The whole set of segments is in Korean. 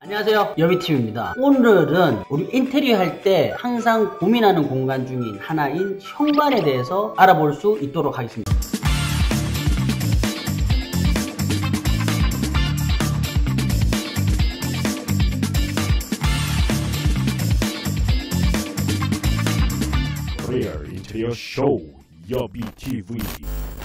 안녕하세요, 여비팀입니다. 오늘은 우리 인테리어 할 때 항상 고민하는 공간 중인 하나인 현관에 대해서 알아볼 수 있도록 하겠습니다. 리얼 인테리어 쇼 여비TV.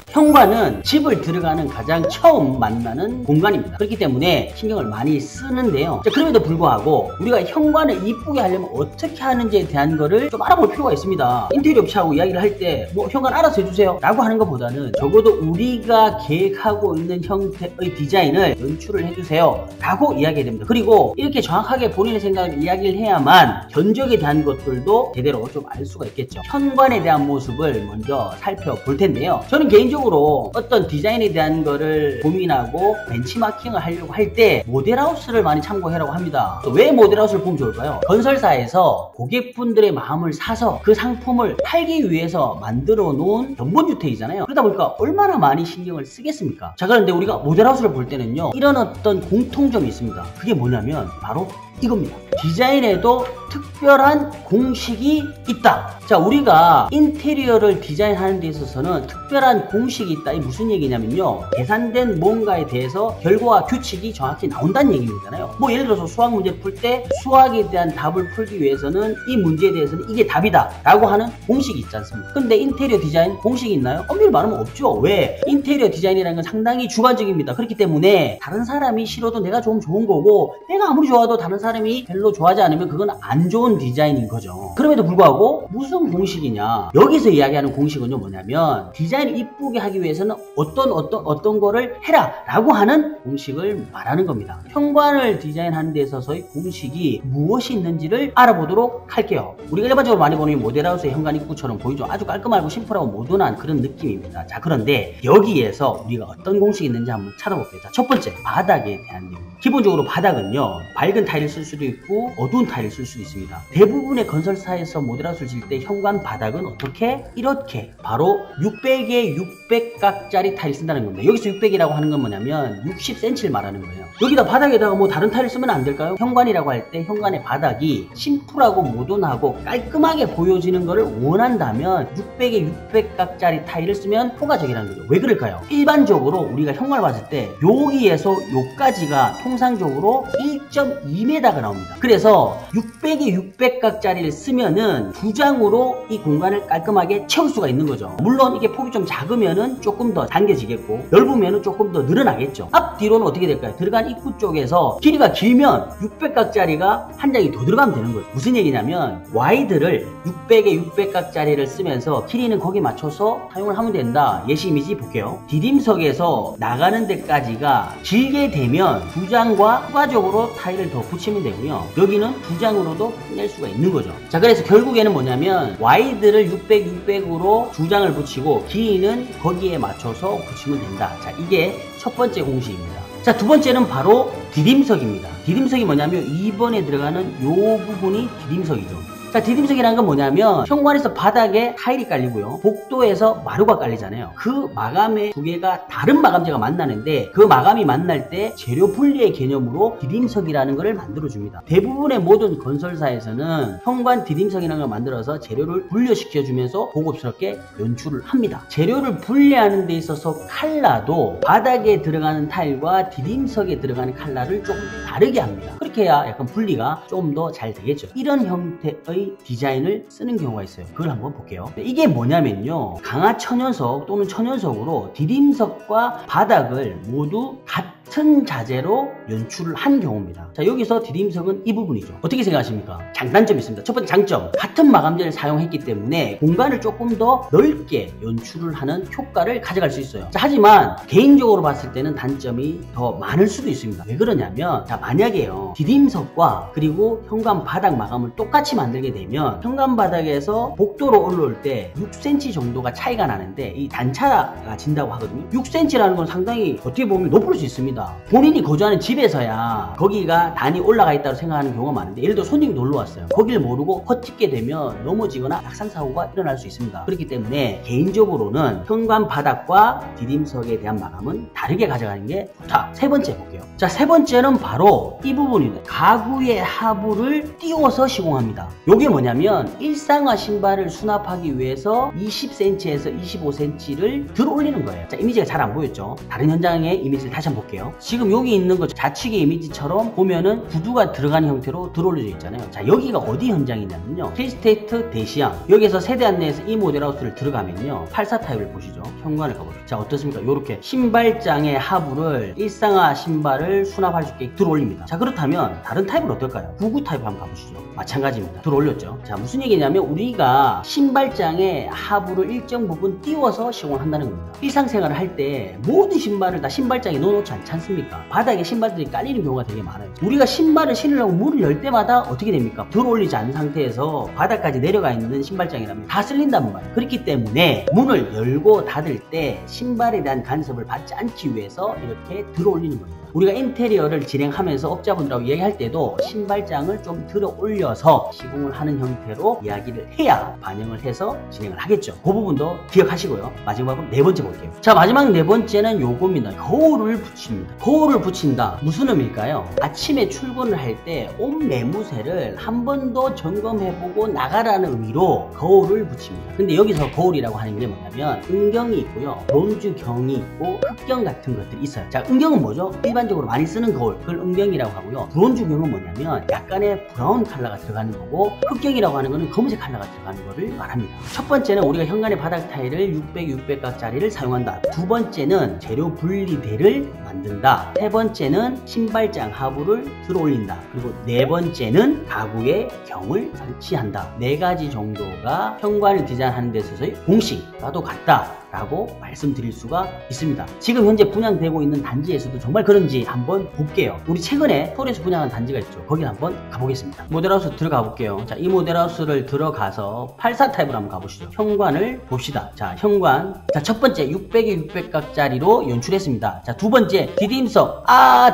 현관은 집을 들어가는 가장 처음 만나는 공간입니다. 그렇기 때문에 신경을 많이 쓰는데요. 그럼에도 불구하고 우리가 현관을 이쁘게 하려면 어떻게 하는지에 대한 거를 좀 알아볼 필요가 있습니다. 인테리어 업체하고 이야기를 할 때 뭐 현관 알아서 해주세요 라고 하는 것보다는 적어도 우리가 계획하고 있는 형태의 디자인을 연출을 해주세요 라고 이야기해야 됩니다. 그리고 이렇게 정확하게 본인의 생각을 이야기를 해야만 견적에 대한 것들도 제대로 좀 알 수가 있겠죠. 현관에 대한 모습을 먼저 살펴볼 텐데요. 저는 개인적으로 어떤 디자인에 대한 거를 고민하고 벤치마킹을 하려고 할 때 모델하우스를 많이 참고하라고 합니다. 왜 모델하우스를 보면 좋을까요? 건설사에서 고객분들의 마음을 사서 그 상품을 팔기 위해서 만들어 놓은 견본주택이잖아요. 그러다 보니까 얼마나 많이 신경을 쓰겠습니까? 자, 그런데 우리가 모델하우스를 볼 때는요, 이런 어떤 공통점이 있습니다. 그게 뭐냐면 바로 이겁니다. 디자인에도 특별한 공식이 있다. 자, 우리가 인테리어를 디자인하는 데 있어서는 특별한 공식이 있다. 이 무슨 얘기냐면요, 계산된 뭔가에 대해서 결과와 규칙이 정확히 나온다는 얘기잖아요. 뭐 예를 들어서 수학 문제를 풀 때 수학에 대한 답을 풀기 위해서는 이 문제에 대해서는 이게 답이다 라고 하는 공식이 있지 않습니까? 근데 인테리어 디자인 공식이 있나요? 엄밀히 말하면 없죠. 왜? 인테리어 디자인이라는 건 상당히 주관적입니다. 그렇기 때문에 다른 사람이 싫어도 내가 좀 좋은 거고, 내가 아무리 좋아도 다른 사람이 별로 좋아하지 않으면 그건 안 좋은 디자인인 거죠. 그럼에도 불구하고 무슨 공식이냐, 여기서 이야기하는 공식은요 뭐냐면, 디자인을 이쁘게 하기 위해서는 어떤 거를 해라 라고 하는 공식을 말하는 겁니다. 현관을 디자인하는 데 있어서의 공식이 무엇이 있는지를 알아보도록 할게요. 우리가 일반적으로 많이 보는 모델하우스의 현관 입구처럼 보이죠. 아주 깔끔하고 심플하고 모던한 그런 느낌입니다. 자, 그런데 여기에서 우리가 어떤 공식이 있는지 한번 찾아볼게요. 자, 첫 번째, 바닥에 대한 내용. 기본적으로 바닥은요, 밝은 타일을 쓸 수도 있고 어두운 타일을 쓸 수도 있습니다. 대부분의 건설사에서 모델하우스를 질 때 현관 바닥은 어떻게? 이렇게 바로 600에 600각짜리 타일 쓴다는 겁니다. 여기서 600이라고 하는 건 뭐냐면 60cm를 말하는 거예요. 여기다 바닥에다가 뭐 다른 타일을 쓰면 안 될까요? 현관이라고 할 때 현관의 바닥이 심플하고 모던하고 깔끔하게 보여지는 것을 원한다면 600에 600각짜리 타일을 쓰면 효과적이라는 거죠. 왜 그럴까요? 일반적으로 우리가 현관을 봤을 때 여기에서 여기까지가 통상적으로 1.2m가 나옵니다. 그래서 600에 600각짜리를 쓰면은 두 장으로 이 공간을 깔끔하게 채울 수가 있는 거죠. 물론 이게 폭이 좀 작으면은 조금 더 당겨지겠고, 넓으면은 조금 더 늘어나겠죠. 앞뒤로는 어떻게 될까요? 들어간 입구 쪽에서 길이가 길면 600각짜리가 한 장이 더 들어가면 되는 거예요. 무슨 얘기냐면, 와이드를 600에 600각짜리를 쓰면서 길이는 거기에 맞춰서 사용을 하면 된다. 예시 이미지 볼게요. 디딤석에서 나가는 데까지가 길게 되면 두 장과 추가적으로 타일을 더 붙이면 되고요. 여기는 두 장으로도 끝낼 수가 있는 거죠. 자, 그래서 결국에는 뭐냐면 와이드를 600, 600으로 두 장을 붙이고 길이는 거기에 맞춰서 붙이면 된다. 자, 이게 첫 번째 공식입니다. 자, 두 번째는 바로 디딤석입니다. 디딤석이 뭐냐면 2번에 들어가는 요 부분이 디딤석이죠. 자, 디딤석이라는 건 뭐냐면 현관에서 바닥에 타일이 깔리고요, 복도에서 마루가 깔리잖아요. 그 마감의 두 개가 다른 마감재가 만나는데 그 마감이 만날 때 재료 분리의 개념으로 디딤석이라는 것을 만들어줍니다. 대부분의 모든 건설사에서는 현관 디딤석이라는 걸 만들어서 재료를 분리시켜주면서 고급스럽게 연출을 합니다. 재료를 분리하는 데 있어서 컬러도 바닥에 들어가는 타일과 디딤석에 들어가는 컬러를 조금 다르게 합니다. 그렇게 해야 약간 분리가 좀 더 잘 되겠죠. 이런 형태의 디자인을 쓰는 경우가 있어요. 그걸 한번 볼게요. 이게 뭐냐면요, 강화 천연석 또는 천연석으로 디딤석과 바닥을 모두 같은 자재로 연출을 한 경우입니다. 자, 여기서 디딤석은 이 부분이죠. 어떻게 생각하십니까? 장단점이 있습니다. 첫 번째 장점, 같은 마감재를 사용했기 때문에 공간을 조금 더 넓게 연출을 하는 효과를 가져갈 수 있어요. 자, 하지만 개인적으로 봤을 때는 단점이 더 많을 수도 있습니다. 왜 그러냐면, 자, 만약에요, 디딤석과 그리고 현관 바닥 마감을 똑같이 만들게 되면 현관 바닥에서 복도로 올라올 때 6cm 정도가 차이가 나는데 이 단차가 진다고 하거든요. 6cm라는 건 상당히 어떻게 보면 높을 수 있습니다. 없습니다. 본인이 거주하는 집에서야 거기가 단이 올라가 있다고 생각하는 경우가 많은데, 예를 들어 손님이 놀러 왔어요. 거기를 모르고 헛짚게 되면 넘어지거나 낙상사고가 일어날 수 있습니다. 그렇기 때문에 개인적으로는 현관 바닥과 디딤석에 대한 마감은 다르게 가져가는 게 좋다. 세 번째 볼게요. 자, 세 번째는 바로 이 부분입니다. 가구의 하부를 띄워서 시공합니다. 이게 뭐냐면 일상화 신발을 수납하기 위해서 20cm에서 25cm를 들어 올리는 거예요. 자, 이미지가 잘 안 보였죠? 다른 현장의 이미지를 다시 한번 볼게요. 지금 여기 있는 거 좌측의 이미지처럼 보면은 구두가 들어가는 형태로 들어 올려져 있잖아요. 자, 여기가 어디 현장이냐면요, 힐스테이트 대시양. 여기서 세대 안내에서 이 모델하우스를 들어가면요, 84 타입을 보시죠. 현관을 가보죠. 자, 어떻습니까? 요렇게 신발장의 하부를 일상화 신발을 수납할 수 있게 들어 올립니다. 자, 그렇다면 다른 타입은 어떨까요? 99 타입 한번 가보시죠. 마찬가지입니다. 들어 올렸죠. 자, 무슨 얘기냐면 우리가 신발장의 하부를 일정 부분 띄워서 시공을 한다는 겁니다. 일상생활을 할 때 모든 신발을 다 신발장에 넣어놓지 않습니까? 바닥에 신발들이 깔리는 경우가 되게 많아요. 우리가 신발을 신으려고 문을 열 때마다 어떻게 됩니까? 들어 올리지 않은 상태에서 바닥까지 내려가 있는 신발장이라면 다 쓸린단 말이에요. 그렇기 때문에 문을 열고 닫을 때 신발에 대한 간섭을 받지 않기 위해서 이렇게 들어 올리는 겁니다. 우리가 인테리어를 진행하면서 업자분들하고 이야기할 때도 신발장을 좀 들어 올려서 시공을 하는 형태로 이야기를 해야 반영을 해서 진행을 하겠죠. 그 부분도 기억하시고요. 마지막으로 네 번째 볼게요. 자, 마지막 네 번째는 요겁니다. 거울을 붙입니다. 거울을 붙인다. 무슨 의미일까요? 아침에 출근을 할 때 옷 매무새를 한 번 더 점검해보고 나가라는 의미로 거울을 붙입니다. 근데 여기서 거울이라고 하는 게 뭐냐면 은경이 있고요, 브론즈경이 있고 흑경 같은 것들이 있어요. 자, 은경은 뭐죠? 일반적으로 많이 쓰는 거울, 그걸 은경이라고 하고요. 브론즈경은 뭐냐면 약간의 브라운 컬러가 들어가는 거고, 흑경이라고 하는 거는 검은색 컬러가 들어가는 거를 말합니다. 첫 번째는 우리가 현관의 바닥 타일을 600각짜리를 사용한다. 두 번째는 재료 분리대를 만든다. 세 번째는 신발장 하부를 들어 올린다. 그리고 네 번째는 가구에 경을 설치한다. 네 가지 정도가 현관을 디자인하는 데 있어서의 공식과도 같다 라고 말씀드릴 수가 있습니다. 지금 현재 분양되고 있는 단지에서도 정말 그런지 한번 볼게요. 우리 최근에 서울에서 분양한 단지가 있죠. 거기 한번 가보겠습니다. 모델하우스 들어가 볼게요. 자, 이 모델하우스를 들어가서 84 타입으로 한번 가보시죠. 현관을 봅시다. 자, 현관. 자, 첫 번째 600에 600각짜리로 연출했습니다. 자, 두 번째 디딤석.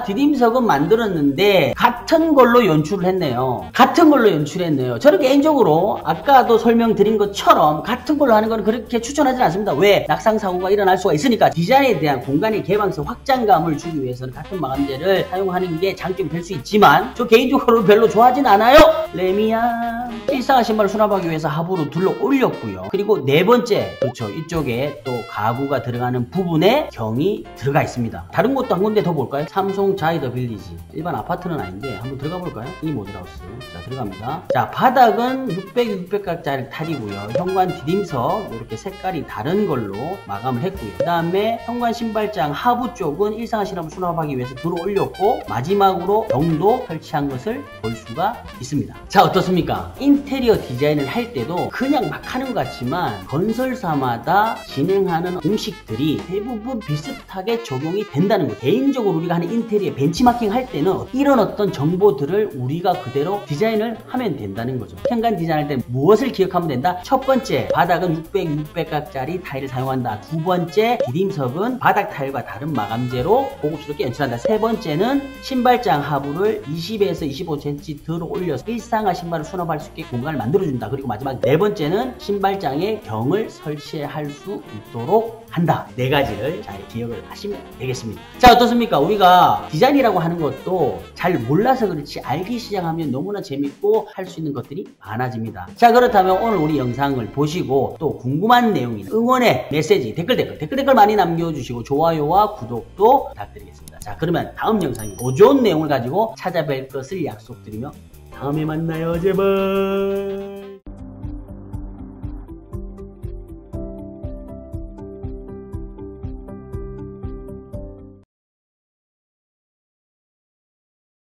디딤석은 만들었는데 같은 걸로 연출을 했네요. 같은 걸로 연출했네요. 저는 개인적으로 아까도 설명드린 것처럼 같은 걸로 하는 건 그렇게 추천하지 않습니다. 왜? 낙상사고가 일어날 수가 있으니까. 디자인에 대한 공간의 개방성, 확장감을 주기 위해서는 같은 마감재를 사용하는 게 장점이 될 수 있지만 저 개인적으로 별로 좋아하진 않아요. 레미안. 일상화 신발을 수납하기 위해서 하부로 둘러 올렸고요. 그리고 네 번째, 그렇죠, 이쪽에 또 가구가 들어가는 부분에 경이 들어가 있습니다. 다른 곳도 한 군데 더 볼까요? 삼성 자이더 빌리지. 일반 아파트는 아닌데 한번 들어가 볼까요? 이 모델하우스. 자, 들어갑니다. 자, 바닥은 600각짜리 타일이고요. 현관 디딤석 이렇게 색깔이 다른 걸로 마감을 했고요. 그 다음에 현관 신발장 하부 쪽은 일상화 신발을 수납하기 위해서 들어 올렸고, 마지막으로 경도 설치한 것을 볼 수가 있습니다. 자, 어떻습니까? 인테리어 디자인을 할 때도 그냥 막 하는 것 같지만 건설사마다 진행하는 공식들이 대부분 비슷하게 적용이 된다는 거예요. 개인적으로 우리가 하는 인테리어 벤치마킹 할 때는 이런 어떤 정보들을 우리가 그대로 디자인을 하면 된다는 거죠. 현관 디자인할 때 무엇을 기억하면 된다? 첫 번째, 바닥은 600각짜리 타일을 사용한다. 두 번째, 디딤석은 바닥 타일과 다른 마감재로 고급스럽게 연출한다. 세 번째는 신발장 하부를 20에서 25cm 들어 올려서 일상화 신발을 수납할 수 있게 공간을 만들어준다. 그리고 마지막 네 번째는 신발장에 경을 설치할 수 있도록 한다. 네 가지를 잘 기억을 하시면 되겠습니다. 자, 어떻습니까? 우리가 디자인이라고 하는 것도 잘 몰라서 그렇지 알기 시작하면 너무나 재밌고 할 수 있는 것들이 많아집니다. 자, 그렇다면 오늘 우리 영상을 보시고 또 궁금한 내용이나 응원의 메시지 댓글 많이 남겨주시고 좋아요와 구독도 부탁드리겠습니다. 자, 그러면 다음 영상에 더 좋은 내용을 가지고 찾아뵐 것을 약속드리며 다음에 만나요. 제발.